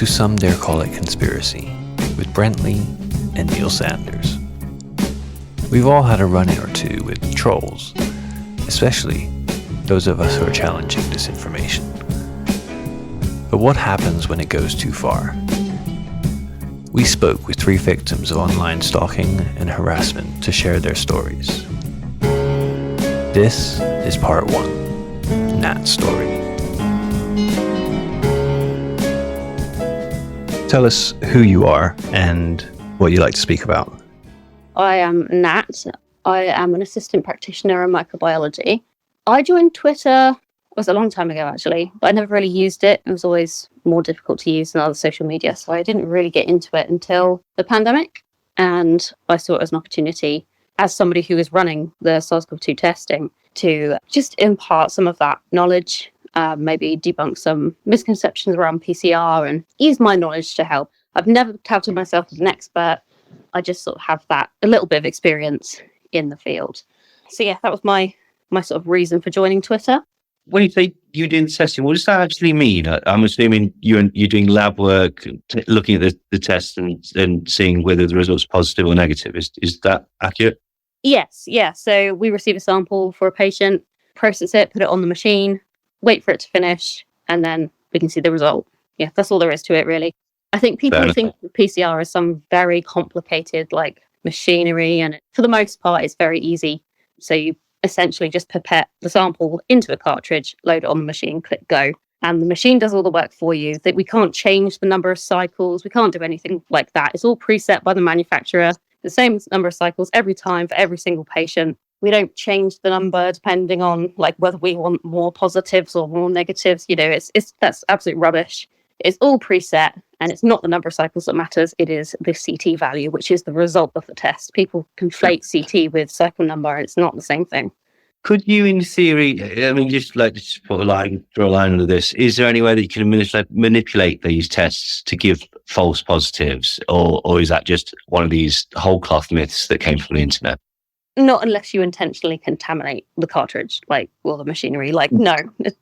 to Some Dare Call It Conspiracy with Brent Lee and Neil Sanders. We've all had a run-in or two with trolls, especially those of us who are challenging disinformation. But what happens when it goes too far? We spoke with 3 victims of online stalking and harassment to share their stories. This is part 1, Nat's story. Tell us who you are and what you like to speak about. I am Nat. I am an assistant practitioner in microbiology. I joined Twitter, it was a long time ago actually, but I never really used it. It was always more difficult to use than other social media, so I didn't really get into it until the pandemic. And I saw it as an opportunity, as somebody who is running the SARS-CoV-2 testing, to just impart some of that knowledge, maybe debunk some misconceptions around PCR and use my knowledge to help. I've never touted myself as an expert. I just sort of have that, a little bit of experience in the field. So yeah, that was my sort of reason for joining Twitter. When you say you're doing testing, what does that actually mean? I'm assuming you're doing lab work, looking at the tests and seeing whether the result's positive or negative. Is that accurate? Yes, yeah. So we receive a sample for a patient, process it, put it on the machine, wait for it to finish, and then we can see the result. Yeah, that's all there is to it, really. I think people think PCR is some very complicated, machinery, and for the most part, it's very easy. So you essentially just pipette the sample into a cartridge, load it on the machine, click go, and the machine does all the work for you. That we can't change the number of cycles, we can't do anything like that. It's all preset by the manufacturer, the same number of cycles every time for every single patient. We don't change the number depending on whether we want more positives or more negatives. That's absolute rubbish. It's all preset, and it's not the number of cycles that matters. It is the CT value, which is the result of the test. People conflate CT with cycle number, and it's not the same thing. Could you, in theory, just put draw a line under this, is there any way that you can manipulate these tests to give false positives, or is that just one of these whole cloth myths that came from the internet? Not unless you intentionally contaminate the cartridge, the machinery. No,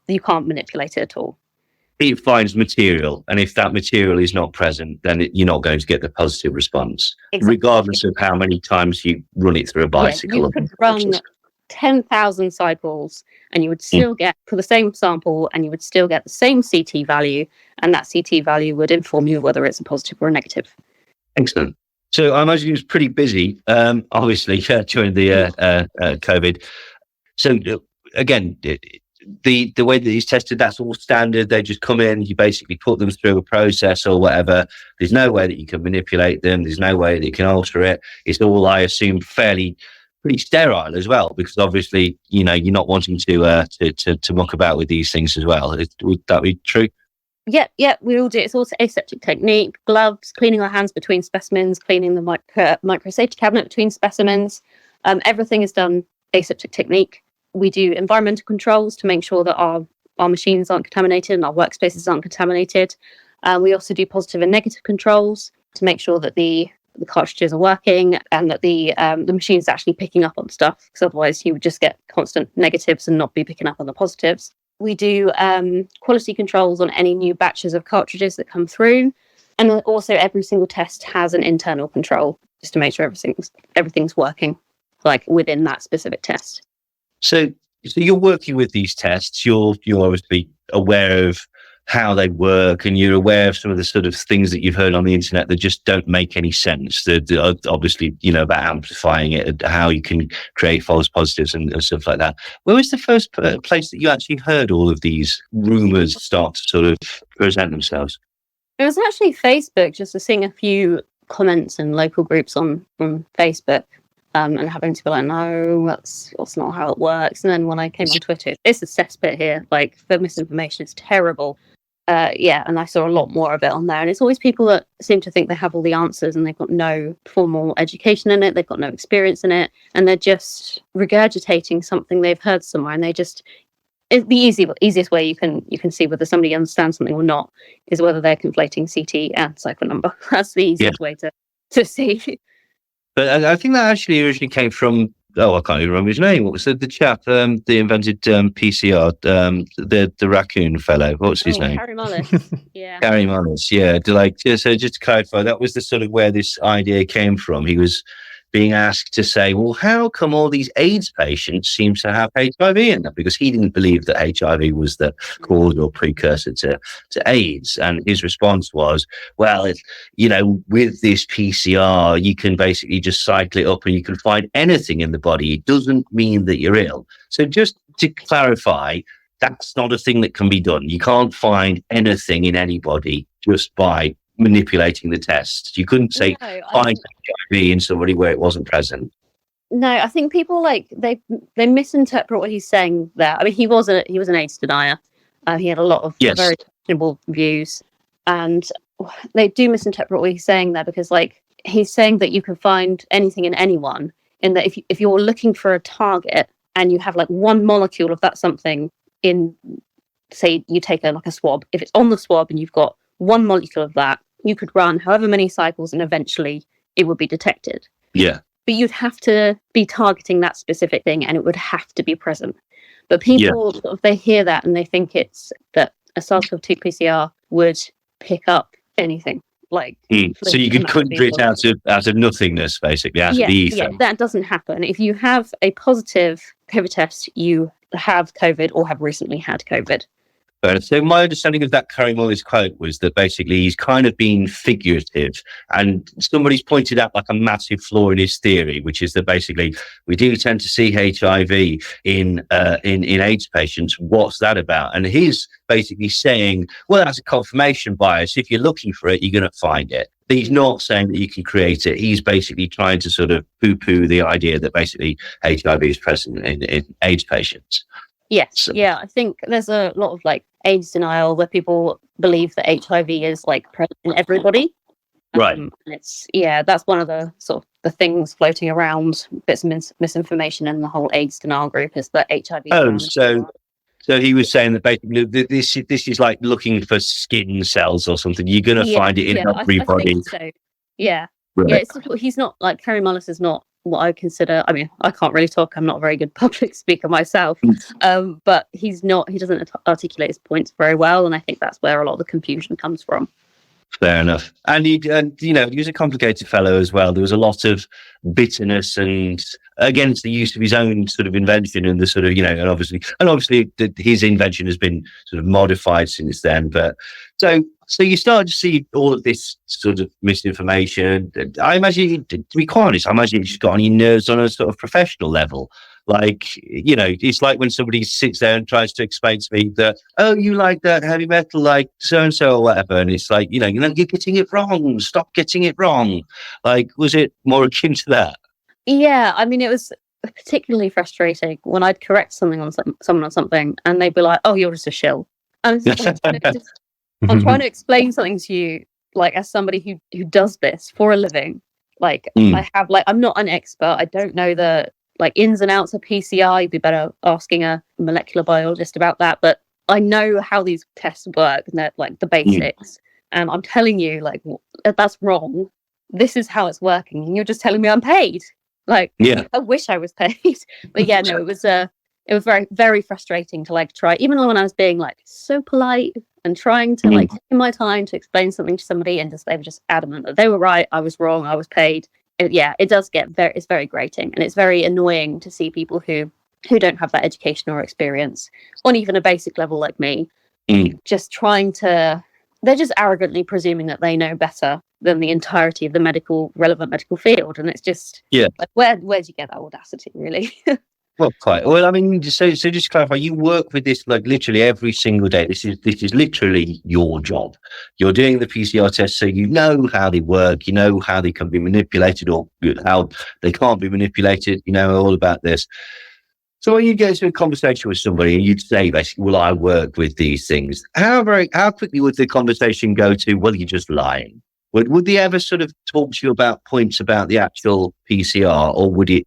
you can't manipulate it at all. It finds material, and if that material is not present, then you're not going to get the positive response, exactly. Regardless of how many times you run it through a bicycle. You could run 10,000 cycles, and you would still get, for the same sample, and you would still get the same CT value, and that CT value would inform you whether it's a positive or a negative. Excellent. So I imagine you was pretty busy, obviously, during the COVID. So again, the way that he's tested, that's all standard. They just come in, you basically put them through a process or whatever. There's no way that you can manipulate them. There's no way that you can alter it. It's all, I assume, pretty sterile as well, because obviously, you're not wanting to muck about with these things as well. Would that be true? Yeah, we all do. It's also aseptic technique, gloves, cleaning our hands between specimens, cleaning the micro safety cabinet between specimens. Everything is done aseptic technique. We do environmental controls to make sure that our machines aren't contaminated and our workspaces aren't contaminated. We also do positive and negative controls to make sure that the cartridges are working and that the machine is actually picking up on stuff, because otherwise you would just get constant negatives and not be picking up on the positives. We do quality controls on any new batches of cartridges that come through. And also every single test has an internal control just to make sure everything's working within that specific test. So you're working with these tests, you're obviously aware of how they work, and you're aware of some of the sort of things that you've heard on the internet that just don't make any sense. Obviously, about amplifying it and how you can create false positives and stuff like that. Where was the first place that you actually heard all of these rumours start to sort of present themselves? It was actually Facebook, just seeing a few comments in local groups on Facebook. And having to be no, that's not how it works. And then when I came on Twitter, it's a cesspit here. The misinformation is terrible. And I saw a lot more of it on there. And it's always people that seem to think they have all the answers, and they've got no formal education in it. They've got no experience in it. And they're just regurgitating something they've heard somewhere. And it's the easiest way you can see whether somebody understands something or not is whether they're conflating CT and cycle number. That's the easiest way to see. But I think that actually originally came from I can't even remember his name. What was the chap that invented PCR? The raccoon fellow. What's his name? Harry Mullis. Yeah. Gary Mullis, yeah. So just to clarify, that was the sort of where this idea came from. He was being asked to say, well, how come all these AIDS patients seem to have HIV in them? Because he didn't believe that HIV was the cause or precursor to AIDS. And his response was, well, with this PCR, you can basically just cycle it up and you can find anything in the body. It doesn't mean that you're ill. So just to clarify, that's not a thing that can be done. You can't find anything in anybody just by manipulating the test. You couldn't say find HIV in somebody where it wasn't present. No, I think people they misinterpret what he's saying there. I mean, he was an AIDS denier. He had a lot of very questionable views, and they do misinterpret what he's saying there because he's saying that you can find anything in anyone. In that, if you're looking for a target and you have one molecule of that something in, say, you take a swab. If it's on the swab and you've got one molecule of that, you could run however many cycles and eventually it would be detected. Yeah. But you'd have to be targeting that specific thing and it would have to be present. But people, they hear that and they think it's that a SARS-CoV-2 PCR would pick up anything. So you could conjure it out of nothingness, basically, out of the ether. Yeah, that doesn't happen. If you have a positive COVID test, you have COVID or have recently had COVID. So my understanding of that Harry Mullis quote was that basically he's kind of been figurative, and somebody's pointed out a massive flaw in his theory, which is that basically we do tend to see HIV in AIDS patients. What's that about? And he's basically saying, well, that's a confirmation bias. If you're looking for it, you're going to find it. But he's not saying that you can create it. He's basically trying to sort of poo-poo the idea that basically HIV is present in AIDS patients. Yes, yeah, I think there's a lot of AIDS denial where people believe that HIV is present in everybody. Right. And that's one of the sort of the things floating around, bits of misinformation in the whole AIDS denial group is that HIV. So he was saying that basically this is like looking for skin cells or something. You're going to find it in everybody. I think so. Yeah. Right. Yeah, he's not Harry Mullis is not what I consider. I mean, I can't really talk. I'm not a very good public speaker myself. But he doesn't articulate his points very well, and I think that's where a lot of the confusion comes from. Fair enough. And he was a complicated fellow as well. There was a lot of bitterness and against the use of his own sort of invention and the sort of, and obviously his invention has been sort of modified since then. But so you start to see all of this sort of misinformation. I imagine, to be quite honest, it's just got on your nerves on a sort of professional level. It's like when somebody sits there and tries to explain to me that, oh, you like that heavy metal, like so-and-so or whatever. And it's like, you're getting it wrong. Stop getting it wrong. Was it more akin to that? Yeah, I mean, it was particularly frustrating when I'd correct something on someone on something and they'd be like, oh, you're just a shill. I'm trying to explain something to you, as somebody who does this for a living. I'm not an expert. I don't know the ins and outs of PCR. You'd be better asking a molecular biologist about that. But I know how these tests work and they're the basics. And I'm telling you, that's wrong. This is how it's working. And you're just telling me I'm paid. I wish I was paid. But yeah, no, it was very, very frustrating to try, even when I was being so polite and trying to take my time to explain something to somebody, and they were just adamant that they were right, I was wrong, I was paid. It does get it's very grating, and it's very annoying to see people who don't have that education or experience on even a basic level like me, just they're just arrogantly presuming that they know better than the entirety of the relevant medical field. And it's just, where'd you get that audacity, really? Well, quite. Well, I mean, so just to clarify, you work with this literally every single day. This is literally your job. You're doing the PCR tests, so you know how they work, you know how they can be manipulated or how they can't be manipulated, all about this. So when you get into a conversation with somebody and you'd say, basically, well, I work with these things, how quickly would the conversation go to, well, you're just lying? Would they ever sort of talk to you about points about the actual PCR, or would it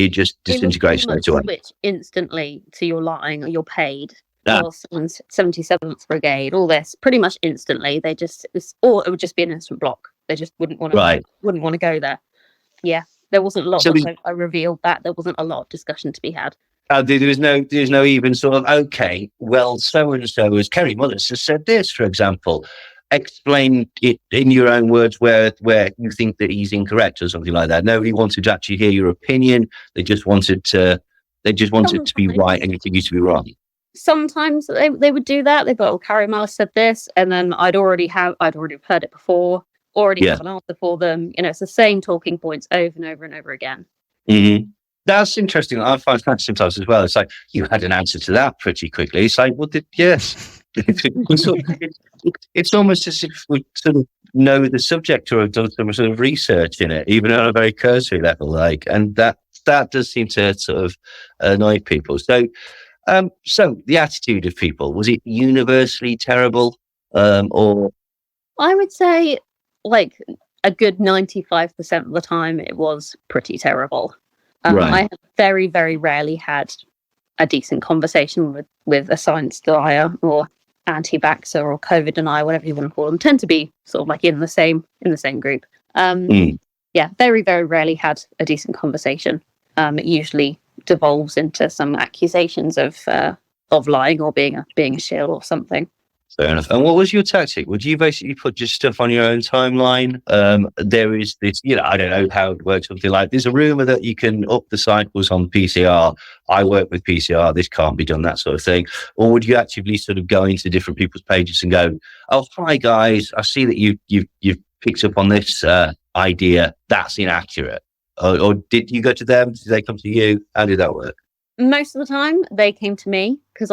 just disintegrates straight away? Switch instantly to you're lying or you're paid. Or someone's 77th Brigade, all this pretty much instantly. Or it would just be an instant block. They just wouldn't want to go there. Yeah, There wasn't a lot. So Once I revealed that, there wasn't a lot of discussion to be had. there's no even sort of, okay, well, so and so, as Kerry Mullis has said this, for example, explain it in your own words where you think that he's incorrect or something like that. Nobody wanted to actually hear your opinion. They just wanted to be right and you think you to be wrong. Sometimes they would do that. They'd go, "Oh, Carrie Mullis said this," and then I'd already heard it before, have an answer for them. It's the same talking points over and over and over again. Mm-hmm. That's interesting. I find that sometimes as well. It's like, you had an answer to that pretty quickly. It's like, well, yes. It's almost as if we sort of know the subject or have done some sort of research in it, even on a very cursory level. And that does seem to sort of annoy people. So the attitude of people, was it universally terrible, or? I would say, like, a good 95% of the time, it was pretty terrible. Right. I have very, very rarely had a decent conversation with a science denier or anti-vaxxer or COVID denier, whatever you want to call them. Tend to be sort of like in the same group. Yeah, very, very rarely had a decent conversation. It usually devolves into some accusations of lying or being a shill or something. Fair enough. And what was your tactic? Would you basically put just stuff on your own timeline? There is this, I don't know how it works, something like, there's a rumor that you can up the cycles on PCR. I work with PCR. This can't be done, that sort of thing. Or would you actively sort of go into different people's pages and go, "Oh, hi guys, I see that you've picked up on this idea. That's inaccurate." Or did you go to them? Did they come to you? How did that work? Most of the time, they came to me because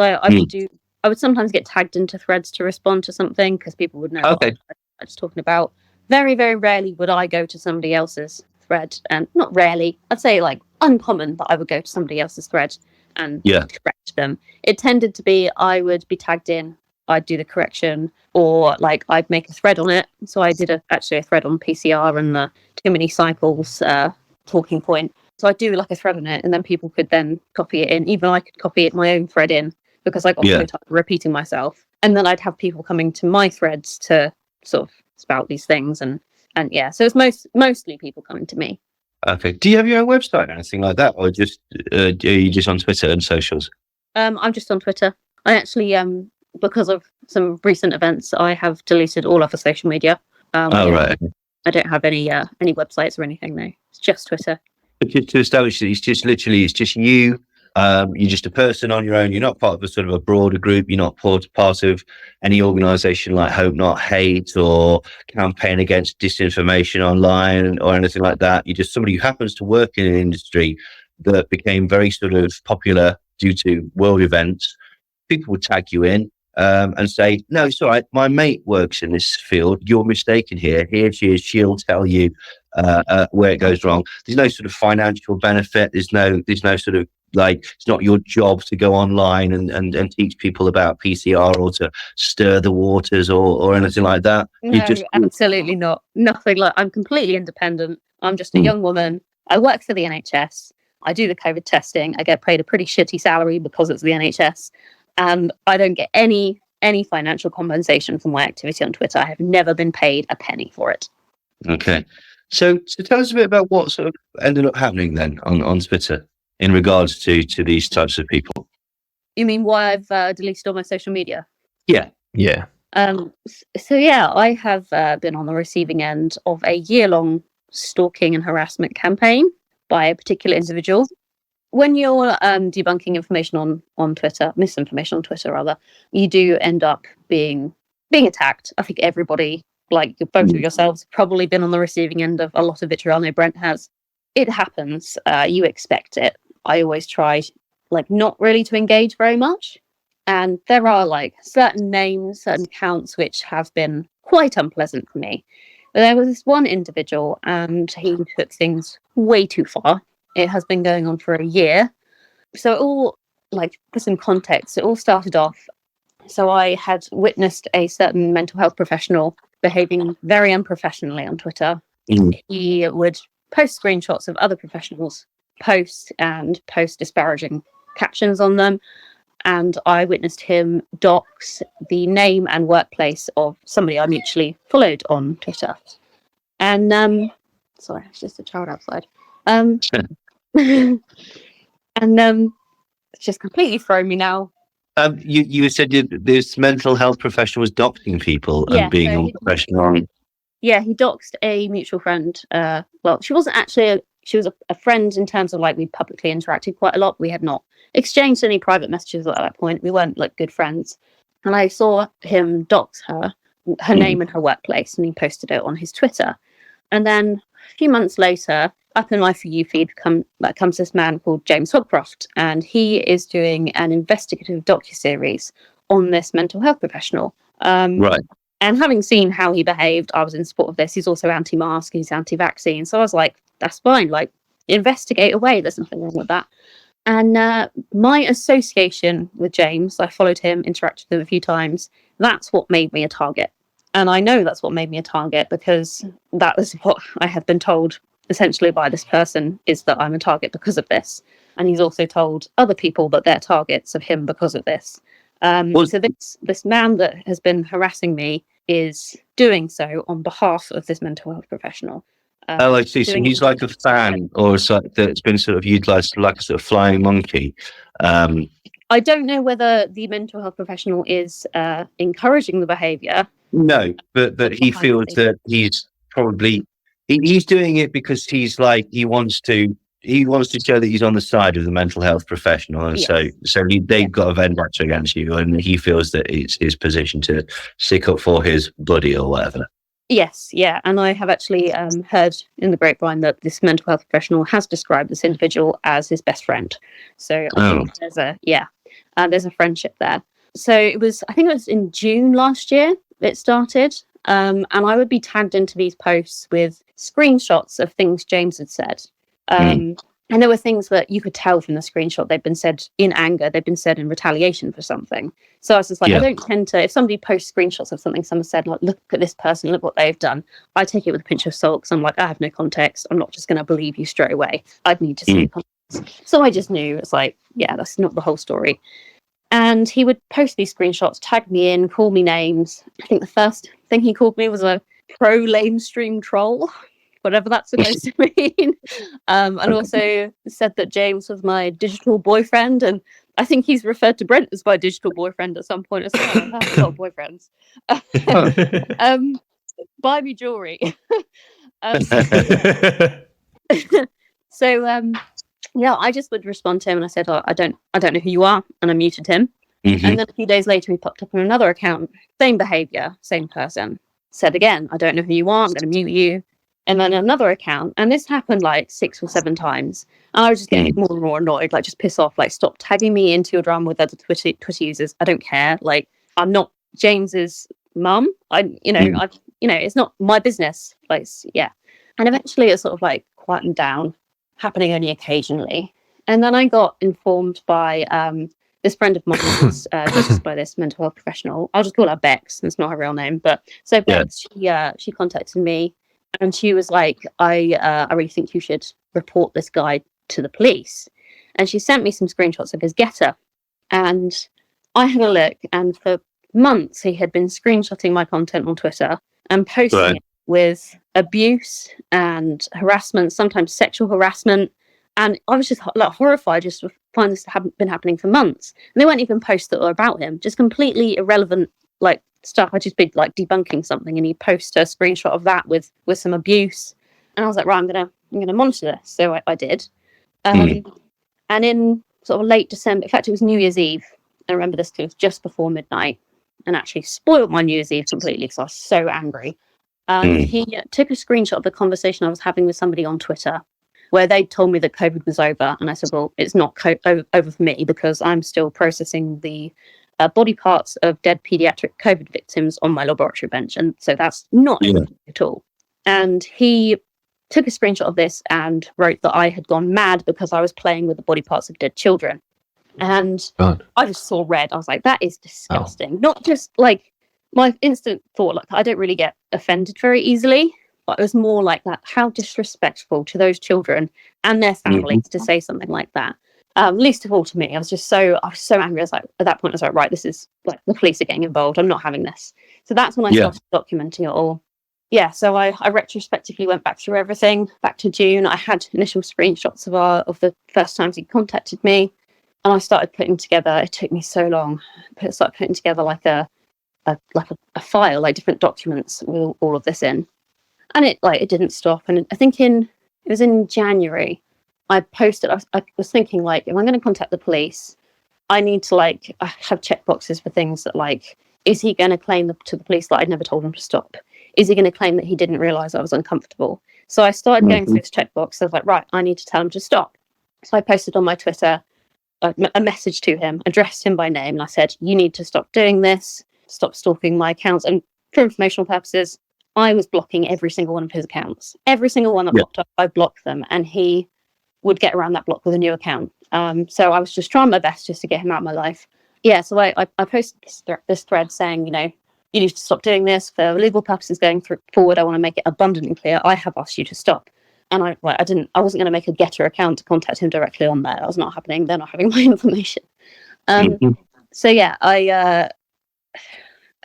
I would sometimes get tagged into threads to respond to something because people would know what I was talking about. Very, very rarely would I go to somebody else's thread, and not rarely, I'd say like uncommon that I would go to somebody else's thread and correct them. It tended to be I would be tagged in, I'd do the correction, or like I'd make a thread on it. So I did actually a thread on PCR and the too many cycles talking point. So I'd do like a thread on it, and then people could then copy it in. Even I could copy it my own thread in, because I got so tired of repeating myself. And then I'd have people coming to my threads to sort of spout these things. And so it's mostly people coming to me. Okay. Do you have your own website or anything like that? Or just are you just on Twitter and socials? I'm just on Twitter. I actually, because of some recent events, I have deleted all other social media. Right. I don't have any websites or anything, no. It's just Twitter. But to establish that it's just you. You're just a person on your own. You're not part of a sort of a broader group. You're not part of any organisation like Hope Not Hate or Campaign Against Disinformation Online or anything like that. You're just somebody who happens to work in an industry that became very sort of popular due to world events. People would tag you in and say, "No, it's all right. My mate works in this field. You're mistaken here. Here she is. She'll tell you where it goes wrong." There's no sort of financial benefit. There's no sort of, like, it's not your job to go online and teach people about PCR or to stir the waters or anything like that. No, absolutely not. Nothing like. I'm completely independent. I'm just a young woman. I work for the NHS. I do the COVID testing. I get paid a pretty shitty salary because it's the NHS. And I don't get any financial compensation for my activity on Twitter. I have never been paid a penny for it. Okay. So tell us a bit about what sort of ended up happening then on Twitter in regards to these types of people. You mean why I've deleted all my social media? Yeah. So yeah, I have been on the receiving end of a year-long stalking and harassment campaign by a particular individual. When you're debunking information on Twitter, misinformation on Twitter rather, you do end up being attacked. I think everybody, like both of yourselves, probably been on the receiving end of a lot of vitriol. I know Brent has. It happens. You expect it. I always try, like, not really to engage very much. And there are like certain names, certain accounts which have been quite unpleasant for me. But there was this one individual, and he took things way too far. It has been going on for a year. So it all, like, for some context, it all started off. So I had witnessed a certain mental health professional behaving very unprofessionally on Twitter. He would post screenshots of other professionals' posts and post disparaging captions on them. And I witnessed him dox the name and workplace of somebody I mutually followed on Twitter. And sorry, it's just a child outside. And it's just completely thrown me now. You said this mental health professional was doxing people and being unprofessional. Yeah, he doxed a mutual friend. Well, she wasn't actually. She was a friend in terms of like we publicly interacted quite a lot. We had not exchanged any private messages at that point. We weren't like good friends. And I saw him dox her name and her workplace, and he posted it on his Twitter. And then a few months later, up in my For You feed comes this man called James Hogcroft, and he is doing an investigative docuseries on this mental health professional. Right. And having seen how he behaved, I was in support of this. He's also anti-mask, he's anti-vaccine. So I was like, that's fine. Like, investigate away. There's nothing wrong with that. And my association with James, I followed him, interacted with him a few times. That's what made me a target. And I know that's what made me a target because that was what I have been told essentially by this person, is that I'm a target because of this. And he's also told other people that they're targets of him because of this. So this man that has been harassing me is doing so on behalf of this mental health professional. I see. So he's like a fan, or that's been sort of utilised like a sort of flying monkey. I don't know whether the mental health professional is encouraging the behaviour. No, but he feels that he's probably he's doing it because he's like he wants to show that he's on the side of the mental health professional, and yes. so they've got a vendetta against you, and he feels that it's his position to stick up for his buddy or whatever. Yes, yeah, and I have actually heard in the grapevine that this mental health professional has described this individual as his best friend. So I think there's a friendship there. So I think it was in June last year it started, and I would be tagged into these posts with screenshots of things James had said. And there were things that you could tell from the screenshot they'd been said in anger, they'd been said in retaliation for something. So I was just like, I don't tend to, if somebody posts screenshots of something someone said, like, look at this person, look what they've done, I take it with a pinch of salt because I'm like, I have no context. I'm not just going to believe you straight away. I'd need to see context. So I just knew, it's like, yeah, that's not the whole story. And he would post these screenshots, tag me in, call me names. I think the first thing he called me was a pro-lamestream troll, whatever that's supposed to mean. And also said that James was my digital boyfriend. And I think he's referred to Brent as my digital boyfriend at some point as well. I have a lot of boyfriends. Buy me jewelry. So I just would respond to him and I said, I don't know who you are, and I muted him. And then a few days later he popped up on another account, same behaviour, same person, said again, I don't know who you are, I'm going to mute you. And then another account, and this happened like 6 or 7 times, and I was just getting more and more annoyed, like just piss off, like stop tagging me into your drama with other Twitter users. I don't care, like I'm not James's mum. It's not my business. Like, yeah. And eventually it sort of like quietened down, happening only occasionally. And then I got informed by this friend of mine who's just by this mental health professional. I'll just call her Bex. That's not her real name, but so Bex, she contacted me, and she was like, I really think you should report this guy to the police. And she sent me some screenshots of his getter, and I had a look, and for months he had been screenshotting my content on Twitter and posting it with abuse and harassment, sometimes sexual harassment. And I was just like horrified just to find this hadn't been happening for months. And they weren't even posts that were about him, just completely irrelevant like stuff. I'd just be like debunking something, and he'd post a screenshot of that with some abuse. And I was like, right, I'm gonna monitor this. So I did. And in sort of late December, in fact it was New Year's Eve, I remember this too, it was just before midnight, and actually spoiled my New Year's Eve completely because I was so angry. He took a screenshot of the conversation I was having with somebody on Twitter where they told me that COVID was over. And I said, well, it's not over for me because I'm still processing the body parts of dead pediatric COVID victims on my laboratory bench. And so that's not at all. And he took a screenshot of this and wrote that I had gone mad because I was playing with the body parts of dead children. And I just saw red. I was like, that is disgusting. Not just like, my instant thought, like, I don't really get offended very easily, but it was more like that. How disrespectful to those children and their families to say something like that. Least of all to me. I was so angry. I was like, at that point, I was like, right, this is like the police are getting involved. I'm not having this. So that's when I started documenting it all. yeah, so I retrospectively went back through everything, back to June. I had initial screenshots of the first times he contacted me, and I started putting together. It took me so long. Started putting together like a file, like different documents with all of this in, and it didn't stop. And I think it was in January. I posted. I was thinking, like, if I'm going to contact the police, I need to I have checkboxes for things that, like, is he going to claim to the police that I'd never told him to stop? Is he going to claim that he didn't realise I was uncomfortable? So I started going through this checkbox. I was like, right, I need to tell him to stop. So I posted on my Twitter a message to him, addressed him by name, and I said, you need to stop doing this, stop stalking my accounts. And for informational purposes, I was blocking every single one of his accounts. Every single one that popped up, I blocked them, and he would get around that block with a new account. So I was just trying my best just to get him out of my life. Yeah, so I posted this thread saying, you need to stop doing this for legal purposes going forward. I want to make it abundantly clear. I have asked you to stop. And I wasn't going to make a Getter account to contact him directly on there. That was not happening. They're not having my information. So yeah,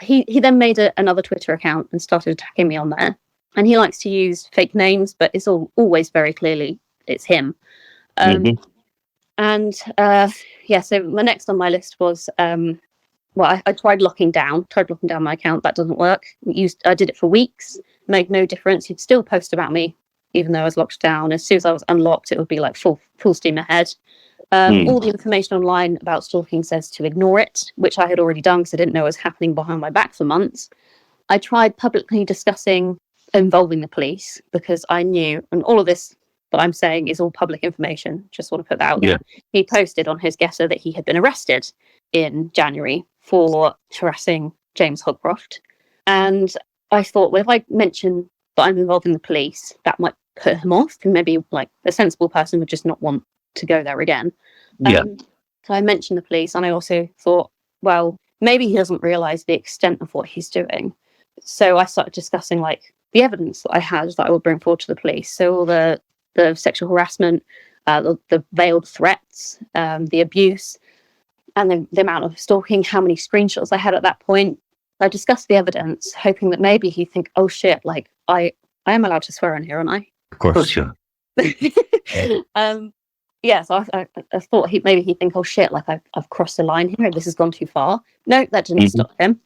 he then made another Twitter account and started attacking me on there. And he likes to use fake names, but it's always very clearly it's him. And so my next on my list was I tried locking down my account. That doesn't work. I did it for weeks, made no difference. He'd still post about me even though I was locked down. As soon as I was unlocked, it would be like full steam ahead. All the information online about stalking says to ignore it, which I had already done because I didn't know what was happening behind my back for months. I tried publicly discussing involving the police because I knew, and all of this that I'm saying is all public information. Just want to put that out there. He posted on his Getter that he had been arrested in January for harassing James Hogcroft. And I thought, well, if I mention that I'm involved in the police, that might put him off, and maybe like a sensible person would just not want to go there again. So I mentioned the police, and I also thought, well, maybe he doesn't realise the extent of what he's doing. So I started discussing like the evidence that I had that I would bring forward to the police. So all the sexual harassment, the veiled threats, the abuse, and the amount of stalking, how many screenshots I had at that point. I discussed the evidence, hoping that maybe he'd think, oh shit, like I am allowed to swear on here, aren't I? Of course, sure. So I thought maybe he'd think, oh shit, like I've crossed the line here, this has gone too far. No, that didn't stop him.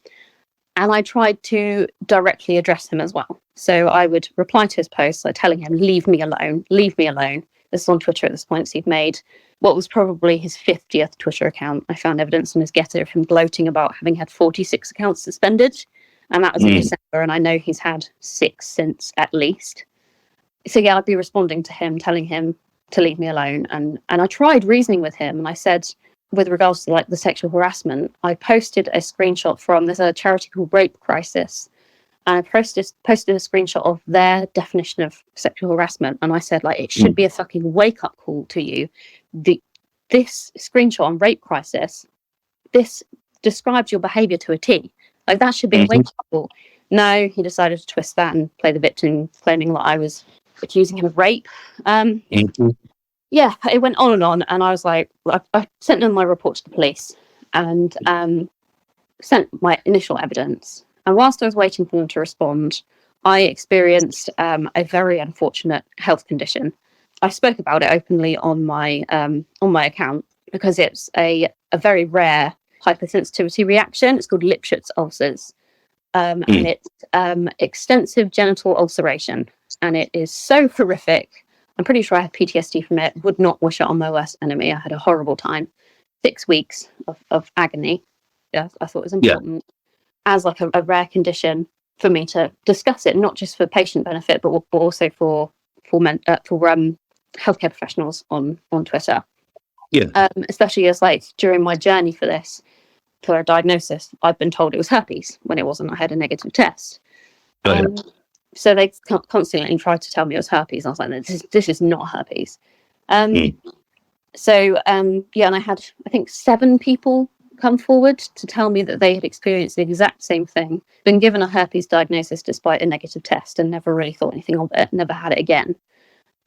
And I tried to directly address him as well. So I would reply to his posts, like telling him, leave me alone. This is on Twitter at this point, so he'd made what was probably his 50th Twitter account. I found evidence on his Getter of him gloating about having had 46 accounts suspended. And that was in December, and I know he's had 6 since at least. So yeah, I'd be responding to him, telling him to leave me alone. And I tried reasoning with him, and I said, with regards to like the sexual harassment, I posted a screenshot from, there's a charity called Rape Crisis, and I posted a screenshot of their definition of sexual harassment, and I said, like, it should be a fucking wake-up call to you. This screenshot on Rape Crisis, this describes your behaviour to a T. Like, that should be a wake-up call. No, he decided to twist that and play the victim, claiming that I was accusing him of rape. Yeah, it went on, and I was like, I sent them my report to the police and sent my initial evidence. And whilst I was waiting for them to respond, I experienced a very unfortunate health condition. I spoke about it openly on my account because it's a very rare hypersensitivity reaction. It's called Lipschitz ulcers, and it's extensive genital ulceration, and it is so horrific. I'm pretty sure I had PTSD from it. Would not wish it on my worst enemy. I had a horrible time. 6 weeks of agony. Yeah, I thought it was important as like a rare condition for me to discuss it, not just for patient benefit, but also for healthcare professionals on Twitter. Yeah. Especially as like during my journey for a diagnosis, I've been told it was herpes when it wasn't. I had a negative test. So they constantly tried to tell me it was herpes. I was like, this is not herpes. And I had, I think, 7 people come forward to tell me that they had experienced the exact same thing, been given a herpes diagnosis despite a negative test and never really thought anything of it, never had it again.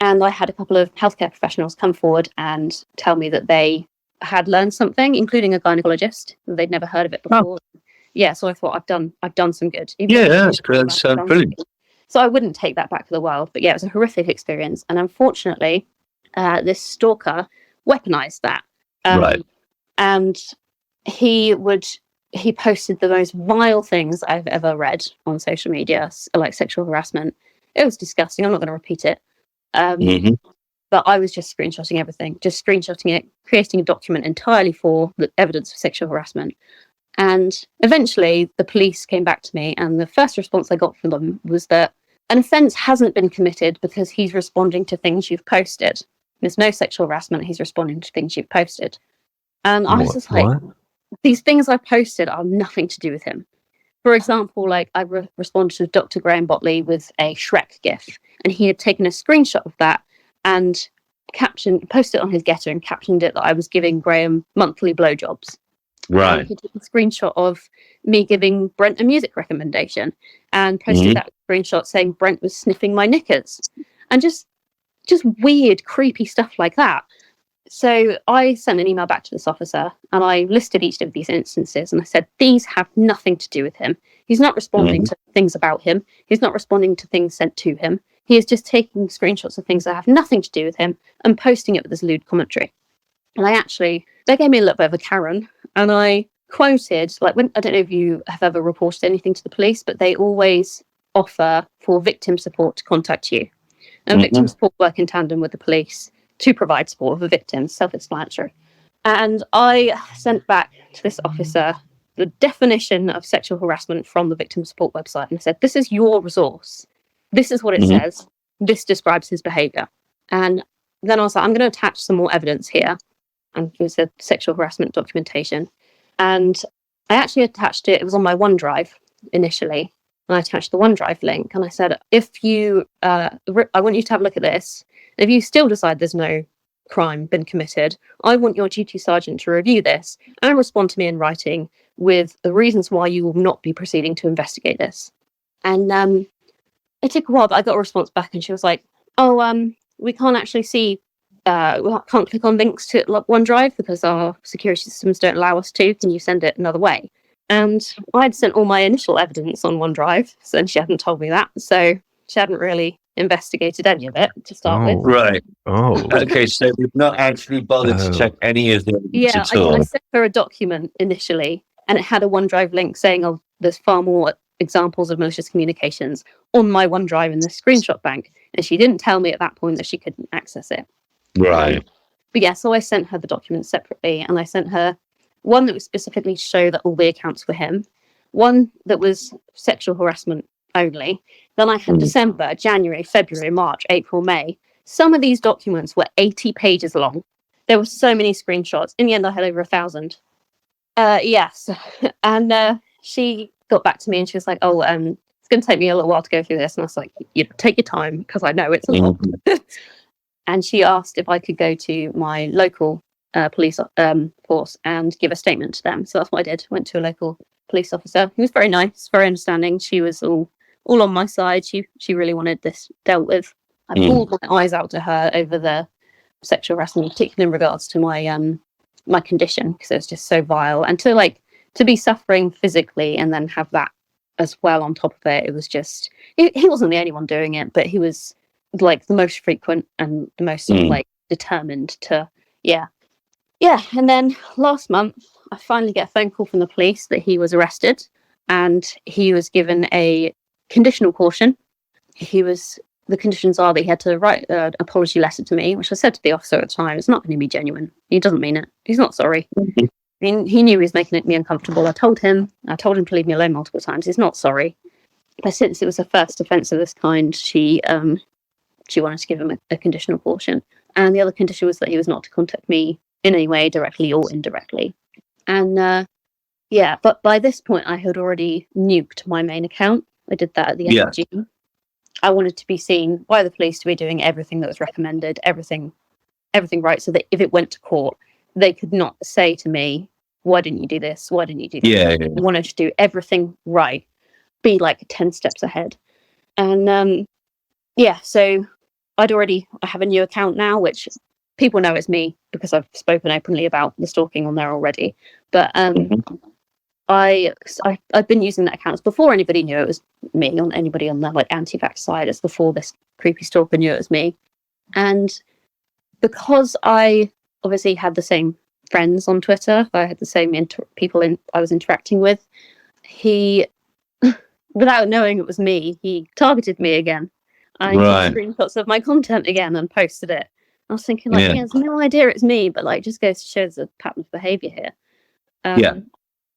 And I had a couple of healthcare professionals come forward and tell me that they had learned something, including a gynecologist. They'd never heard of it before. Yeah, so I thought I've done some good. That's brilliant. So I wouldn't take that back for the world. But yeah, it was a horrific experience. And unfortunately, this stalker weaponized that. Right. And he posted the most vile things I've ever read on social media, like sexual harassment. It was disgusting. I'm not going to repeat it. But I was just screenshotting everything, just screenshotting it, creating a document entirely for the evidence of sexual harassment. And eventually the police came back to me, and the first response I got from them was that an offence hasn't been committed because he's responding to things you've posted. There's no sexual harassment. He's responding to things you've posted. And I was just like, these things I posted are nothing to do with him. For example, like I responded to Dr. Graham Botley with a Shrek gif, and he had taken a screenshot of that and posted it on his Getter and captioned it that I was giving Graham monthly blowjobs. Right. And he took a screenshot of me giving Brent a music recommendation and posted that screenshot saying Brent was sniffing my knickers, and just weird, creepy stuff like that. So I sent an email back to this officer and I listed each of these instances and I said, these have nothing to do with him. He's not responding to things about him. He's not responding to things sent to him. He is just taking screenshots of things that have nothing to do with him and posting it with this lewd commentary. And they gave me a little bit of a Karen, and I quoted, I don't know if you have ever reported anything to the police, but they always offer for victim support to contact you. And victim support work in tandem with the police to provide support for victims, self-explanatory. And I sent back to this officer the definition of sexual harassment from the victim support website, and I said, this is your resource. This is what it says. This describes his behaviour. And then I was like, I'm going to attach some more evidence here. And it was a sexual harassment documentation. And I actually attached it. It was on my OneDrive initially. And I attached the OneDrive link. And I said, I want you to have a look at this. If you still decide there's no crime been committed, I want your duty sergeant to review this and respond to me in writing with the reasons why you will not be proceeding to investigate this. And it took a while, but I got a response back, and she was like, we can't actually see, we can't click on links to OneDrive because our security systems don't allow us to. Can you send it another way? And I'd sent all my initial evidence on OneDrive, and she hadn't told me that. So she hadn't really investigated any of it to start with. Right. Oh. Okay, so we've not actually bothered to check any of them at all. I sent her a document initially, and it had a OneDrive link saying, there's far more examples of malicious communications on my OneDrive in the screenshot bank. And she didn't tell me at that point that she couldn't access it. Right. But yeah, so I sent her the documents separately, and I sent her one that was specifically to show that all the accounts were him, one that was sexual harassment only. Then I had December, January, February, March, April, May. Some of these documents were 80 pages long. There were so many screenshots. In the end, I had over 1,000. Yes. And she got back to me and she was like, it's going to take me a little while to go through this. And I was like, take your time, because I know it's a lot. And she asked if I could go to my local police force and give a statement to them. So that's what I did. Went to a local police officer. He was very nice, very understanding. She was all on my side. She really wanted this dealt with. I pulled my eyes out to her over the sexual harassment, particularly in regards to my my condition, because it was just so vile. And to be suffering physically and then have that as well on top of it, it was just, he wasn't the only one doing it, but he was like the most frequent and the most sort of like determined to, yeah. And then last month, I finally get a phone call from the police that he was arrested and he was given a conditional caution. The conditions are that he had to write an apology letter to me, which I said to the officer at the time, it's not going to be genuine. He doesn't mean it. He's not sorry. I mean, he knew he was making me uncomfortable. I told him to leave me alone multiple times. He's not sorry. But since it was the first offence of this kind, she wanted to give him a conditional caution. And the other condition was that he was not to contact me in any way, directly or indirectly. And but by this point, I had already nuked my main account. I did that at the end of June. I wanted to be seen by the police to be doing everything that was recommended, everything right, so that if it went to court, they could not say to me, why didn't you do this? Why didn't you do that? Yeah. I wanted to do everything right, be like 10 steps ahead. And so I have a new account now, which people know it's me because I've spoken openly about the stalking on there already. But I've been using that account before anybody knew it was me, on anybody on the like anti-vax side. It's before this creepy stalker knew it was me. And because I obviously had the same friends on Twitter, I had the same people I was interacting with, he, without knowing it was me, he targeted me again. I took screenshots of my content again and posted it. I was thinking, like, he has no idea it's me, but like, just goes to show there's a pattern of behaviour here.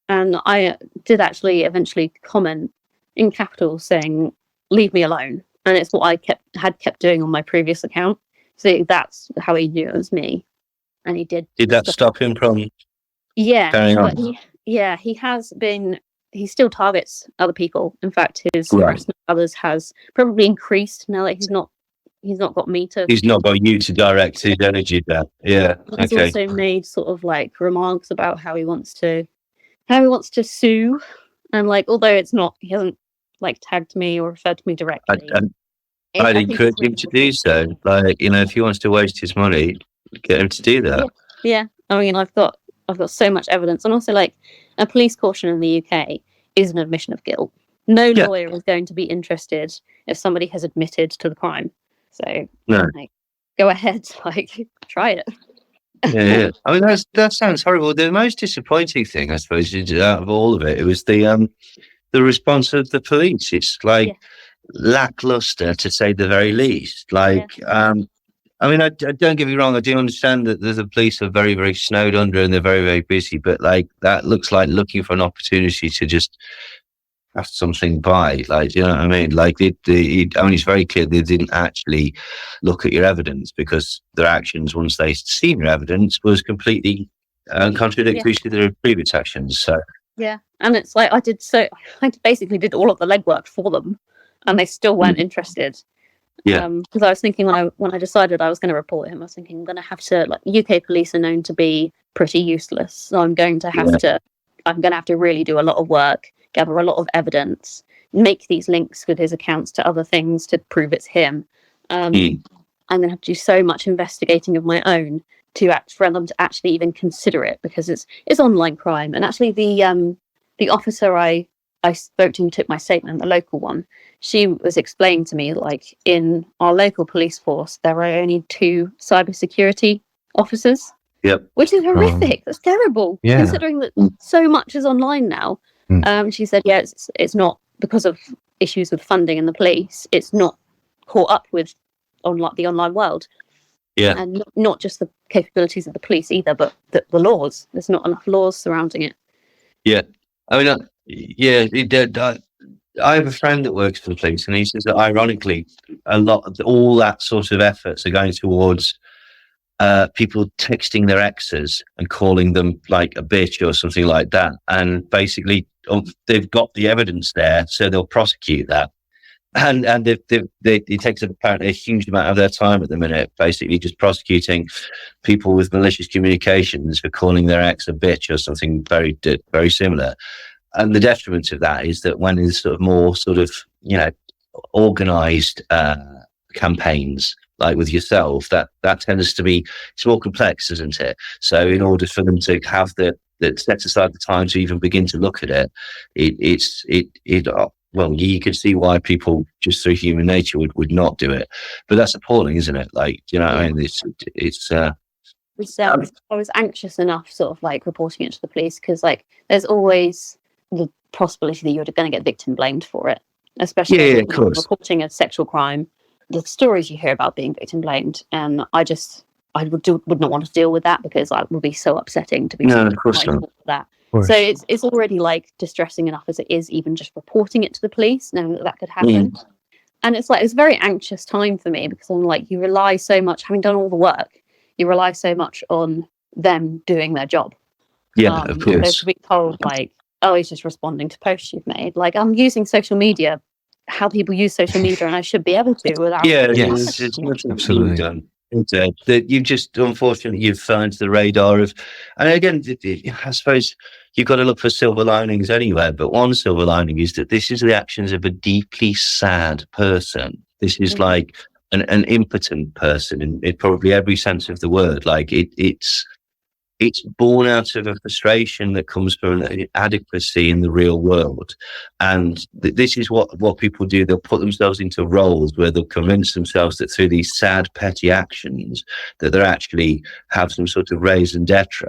And I did actually eventually comment in capitals saying, "Leave me alone." And it's what I had kept doing on my previous account. So that's how he knew it was me. And he did. Did that stop him from carrying on? But he has been. He still targets other people. In fact, his harassment of others has probably increased now that he's not got me to. He's not got you to direct his energy down. Yeah. He's also made sort of like remarks about how he wants to sue, and like, although it's not, he hasn't like tagged me or referred to me directly. I'd encourage him to do so. Like, you know, if he wants to waste his money, get him to do that. Yeah. I mean, I've got so much evidence, and also like a police caution in the UK is an admission of guilt. No lawyer is going to be interested if somebody has admitted to the crime. So like, go ahead, like, try it. Yeah. I mean, that sounds horrible. The most disappointing thing, I suppose, is out of all of it, it was the response of the police. It's like lackluster, to say the very least. Like, I mean, I don't get me wrong. I do understand that the police are very, very snowed under and they're very, very busy. But like, that looks like looking for an opportunity to just pass something by. Like, you know what I mean? Like, I mean, it's very clear they didn't actually look at your evidence, because their actions, once they seen your evidence, was completely contradictory to their previous actions. So and it's like I basically did all of the legwork for them, and they still weren't interested. Because I was thinking when I decided I was going to report him, I was thinking, I'm going to have to, like, UK police are known to be pretty useless, so I'm going to have to really do a lot of work, gather a lot of evidence, make these links with his accounts to other things to prove it's him. I'm going to have to do so much investigating of my own for them to actually even consider it, because it's online crime. And actually, the officer I spoke to who took my statement, the local one, she was explaining to me, like, in our local police force, there are only 2 cybersecurity officers. Which is horrific. That's terrible, considering that so much is online now. She said, it's not because of issues with funding in the police. It's not caught up with the online world. And not just the capabilities of the police either, but the laws. There's not enough laws surrounding it. I mean, it did. I have a friend that works for the police, and he says that, ironically, all that sort of efforts are going towards people texting their exes and calling them like a bitch or something like that. And basically, they've got the evidence there, so they'll prosecute that. And it takes apparently a huge amount of their time at the minute, basically just prosecuting people with malicious communications for calling their ex a bitch or something very, very similar. And the detriment of that is that when there's sort of more sort of, you know, organised campaigns, like with yourself, that tends to be, it's more complex, isn't it? So in order for them to have that set aside the time to even begin to look at it, well, you can see why people just through human nature would not do it. But that's appalling, isn't it? Like, you know what I mean? I was anxious enough, sort of like reporting it to the police, because like there's always the possibility that you're going to get victim blamed for it, especially of course. Reporting a sexual crime. The stories you hear about being victim blamed, and I would not want to deal with that, because it would be so upsetting to be of course not. For that. So it's already like distressing enough as it is, even just reporting it to the police, knowing that could happen. And it's like, it's a very anxious time for me, because I'm like, you rely so much, having done all the work, you rely so much on them doing their job. Of course. To be told like, oh, he's just responding to posts you've made. Like, I'm using social media, how people use social media, and I should be able to without. It's absolutely done. That you just, unfortunately, you've fallen to the radar of, and again, I suppose you've got to look for silver linings anywhere, but one silver lining is that this is the actions of a deeply sad person. This is like an impotent person in probably every sense of the word. Like, it's it's born out of a frustration that comes from an inadequacy in the real world. And this is what people do. They'll put themselves into roles where they'll convince themselves that through these sad, petty actions that they actually have some sort of raison d'etre.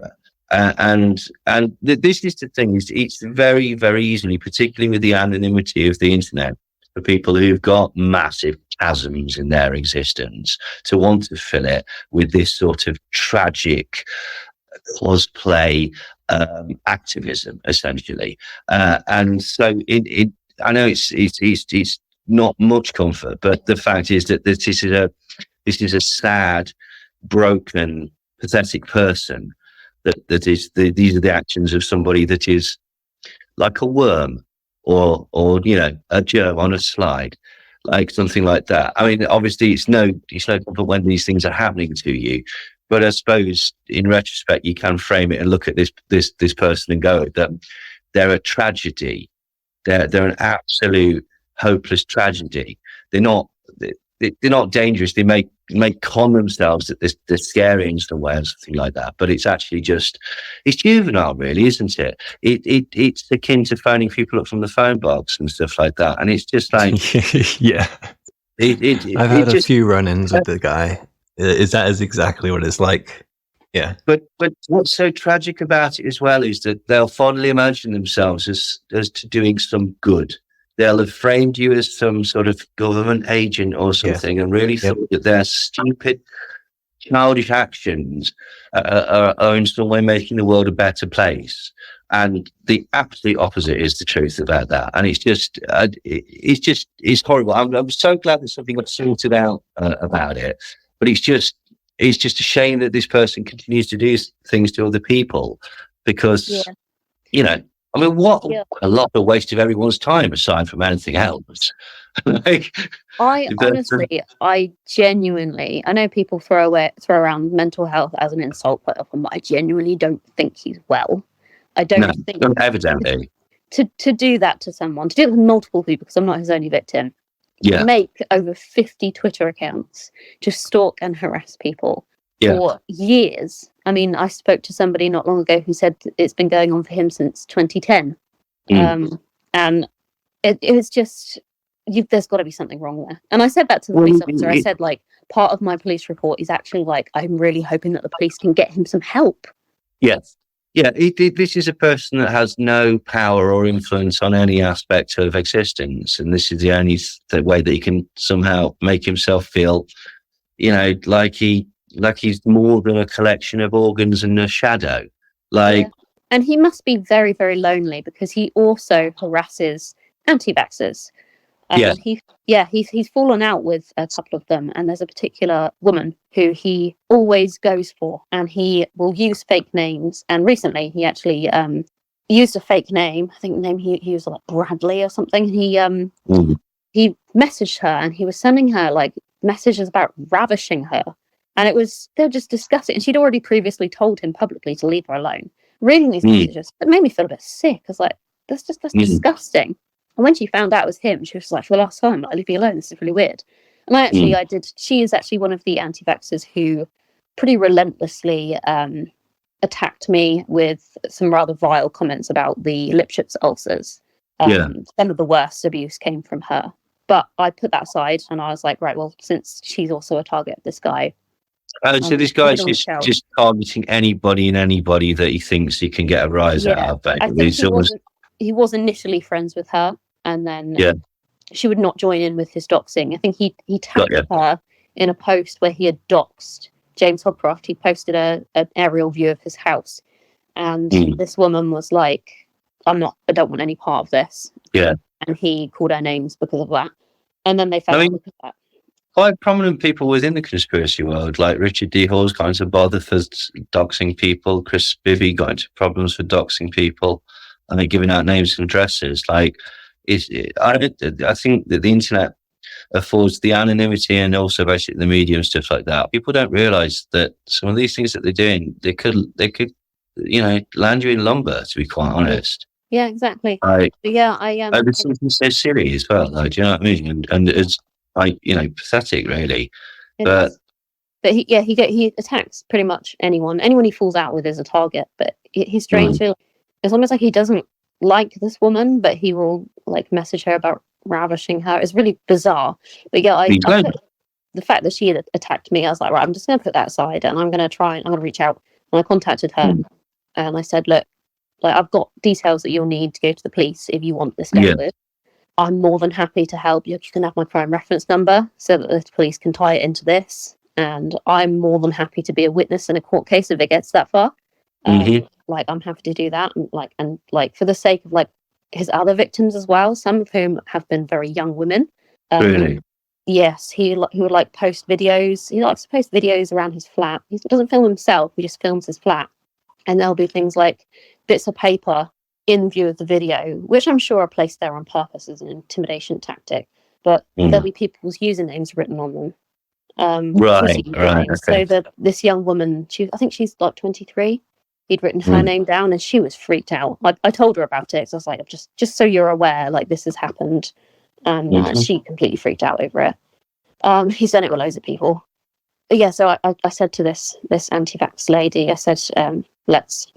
This is the thing, it's very, very easily, particularly with the anonymity of the internet, for people who've got massive chasms in their existence to want to fill it with this sort of tragic cosplay activism, essentially. And so I know it's not much comfort, but the fact is that this is a sad, broken, pathetic person. These are the actions of somebody that is like a worm or a germ on a slide, like something like that. I mean, obviously it's no comfort when these things are happening to you, but I suppose in retrospect you can frame it and look at this person and go that they're a tragedy. They're an absolute hopeless tragedy. They're not dangerous. They may con themselves that they're scary in some way or something like that. But it's actually it's juvenile, really, isn't it? It's akin to phoning people up from the phone box and stuff like that. And it's just like, yeah. I've had a few run-ins with the guy. Is exactly what it's like. Yeah. But what's so tragic about it as well is that they'll fondly imagine themselves as to doing some good. They'll have framed you as some sort of government agent or something, and really thought that their stupid, childish actions are in some way making the world a better place. And the absolute opposite is the truth about that. And it's horrible. I'm so glad that something got sorted out about it. But it's just a shame that this person continues to do things to other people because, I mean, a lot of waste of everyone's time aside from anything else. I genuinely, I know people throw around mental health as an insult quite often, but I genuinely don't think he's well. I don't think evidently to do that to someone, to do it with multiple people, because I'm not his only victim. Yeah. Make over 50 Twitter accounts to stalk and harass people for years. I mean, I spoke to somebody not long ago who said it's been going on for him since 2010. And it was just, there's got to be something wrong there. And I said that to the police officer. I said, like, part of my police report is actually like, I'm really hoping that the police can get him some help. Yes. Yeah, this is a person that has no power or influence on any aspect of existence, and this is the only way that he can somehow make himself feel, like he's more than a collection of organs and a shadow. And he must be very, very lonely because he also harasses anti-vaxxers. He's fallen out with a couple of them, and there's a particular woman who he always goes for, and he will use fake names. And recently, he actually used a fake name. I think the name he used like Bradley or something. He messaged her, and he was sending her like messages about ravishing her, and they're just disgusting. And she'd already previously told him publicly to leave her alone. Reading these messages, it made me feel a bit sick. I was like, that's disgusting. And when she found out it was him, she was like, for the last time, like, leave me alone. This is really weird. And she is actually one of the anti-vaxxers who pretty relentlessly attacked me with some rather vile comments about the Lipschitz ulcers. Some of the worst abuse came from her. But I put that aside and I was like, right, well, since she's also a target of this guy. So this guy's just targeting anybody and anybody that he thinks he can get a rise out of. I think he was initially friends with her, and then she would not join in with his doxing. I think he tagged her in a post where he had doxed James Hobcroft. He posted an aerial view of his house, and this woman was like, I don't want any part of this. Yeah. And he called her names because of that. And then they found out because of that. Quite prominent people within the conspiracy world, like Richard D. Hall's got into bother for doxing people. Chris Bibby got into problems for doxing people. And they're giving out names and addresses. I think that the internet affords the anonymity and also basically the media and stuff like that. People don't realise that some of these things that they're doing, they could land you in lumber, to be quite honest. Yeah, exactly. There's something so silly as well. Do you know what I mean? And it's pathetic, really. But But he attacks pretty much anyone he falls out with is a target. But he's strangely, it's almost like he doesn't like this woman, but he will like message her about ravishing her. It's really bizarre. But yeah, I put the fact that she had attacked me, I was like, right, I'm just going to put that aside, and I'm going to reach out. And I contacted her, and I said, look, like I've got details that you'll need to go to the police if you want this dealt with. I'm more than happy to help you. You can have my crime reference number so that the police can tie it into this. And I'm more than happy to be a witness in a court case if it gets that far. Like, I'm happy to do that. And for the sake of like his other victims as well, some of whom have been very young women. Really? Yes, he would like post videos. He likes to post videos around his flat. He doesn't film himself. He just films his flat. And there'll be things like bits of paper in view of the video, which I'm sure are placed there on purpose as an intimidation tactic. But there'll be people's usernames written on them. Right. Okay. So that this young woman, I think she's like 23. He'd written her name down, and she was freaked out. I told her about it, so I was like, just so you're aware, like this has happened, and she completely freaked out over it. He's done it with loads of people. But yeah, so I said to this anti-vax lady, I said, let's,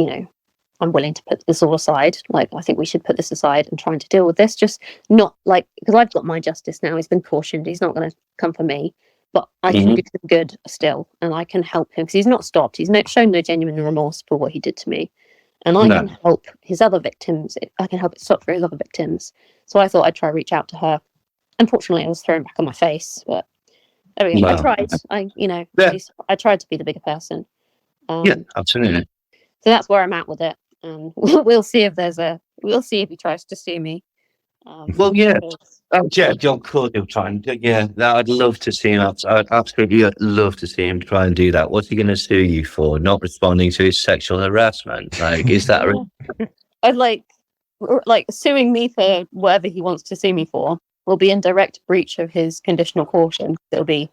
I'm willing to put this all aside. Like, I think we should put this aside and trying to deal with this. Just not like, because I've got my justice now. He's been cautioned. He's not going to come for me. But I can do some good still, and I can help him because he's not stopped. He's shown no genuine remorse for what he did to me, and I can help his other victims. I can help it stop for his other victims. So I thought I'd try to reach out to her. Unfortunately, I was thrown back on my face, but there we go. I tried. I tried to be the bigger person. Yeah, absolutely. So that's where I'm at with it, and we'll see if he tries to sue me. Well, yeah. John could have tried. Yeah, I'd love to see him. I'd absolutely love to see him try and do that. What's he going to sue you for? Not responding to his sexual harassment? Like, is that? I'd like suing me for whatever he wants to sue me for will be in direct breach of his conditional caution. It'll be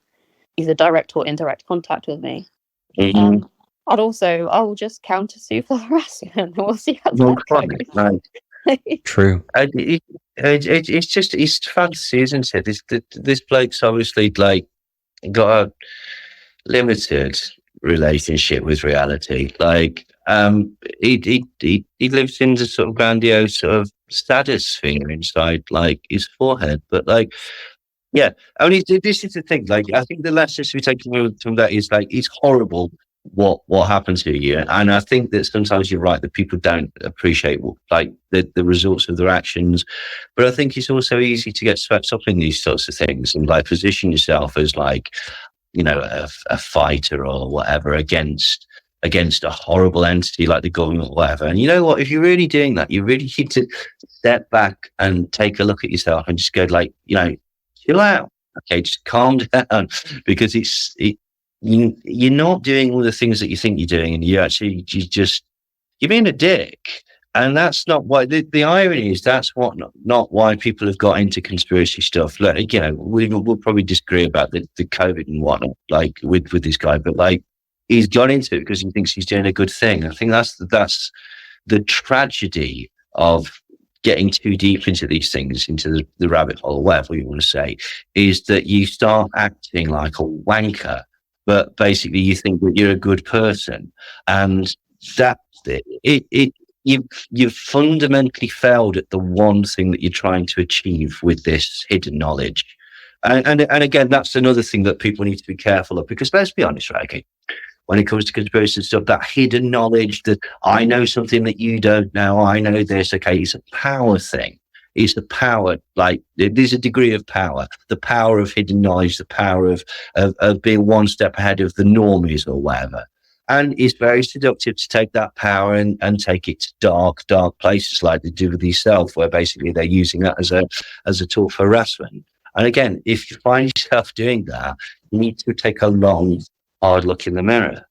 either direct or indirect contact with me. I'll just counter sue for harassment. We'll see how that goes. Right. True. It's fantasy, isn't it? This bloke's obviously like got a limited relationship with reality. Like, he lives in the sort of grandiose sort of stratosphere inside like his forehead. But like, yeah, only this is the thing. Like, I think the lessons we take from that is like it's horrible what happened to you, and I think that sometimes you're right that people don't appreciate like the results of their actions, but I think it's also easy to get swept up in these sorts of things and like position yourself as like a fighter or whatever against a horrible entity like the government or whatever. And you know what, if you're really doing that, you really need to step back and take a look at yourself and just go like, chill out, okay, just calm down, because you're not doing all the things that you think you're doing, and you're being a dick. And that's not why the irony is that's not why people have got into conspiracy stuff. Like, we'll probably disagree about the COVID and whatnot, like with this guy, but like he's got into it because he thinks he's doing a good thing. I think that's the tragedy of getting too deep into these things, into the rabbit hole, whatever you want to say, is that you start acting like a wanker. But basically, you think that you're a good person, and that's it. You've fundamentally failed at the one thing that you're trying to achieve with this hidden knowledge. And again, that's another thing that people need to be careful of, because let's be honest, right? Okay, when it comes to conspiracy stuff, that hidden knowledge that I know something that you don't know, I know this. Okay, it's a power thing. Is the power, like there's a degree of power, the power of hidden knowledge, the power of being one step ahead of the normies or whatever. And it's very seductive to take that power and take it to dark places like they do with yourself, where basically they're using that as a tool for harassment. And again, if you find yourself doing that, you need to take a long, hard look in the mirror.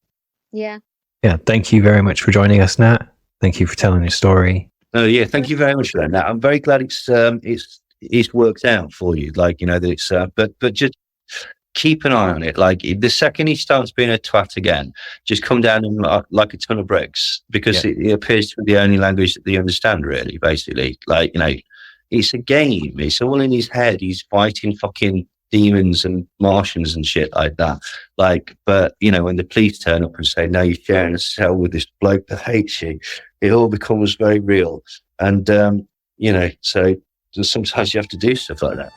Yeah. Yeah. Thank you very much for joining us, Nat. Thank you for telling your story. Oh yeah, thank you very much for that. Now, I'm very glad it's worked out for you. Like, that it's but just keep an eye on it. Like the second he starts being a twat again, just come down and like a ton of bricks, because it appears to be the only language that they understand. Really, basically, like it's a game. It's all in his head. He's fighting fucking demons and Martians and shit like that. Like, but you know, when the police turn up and say, "No, you're sharing a cell with this bloke that hates you," it all becomes very real. And you know, so sometimes you have to do stuff like that.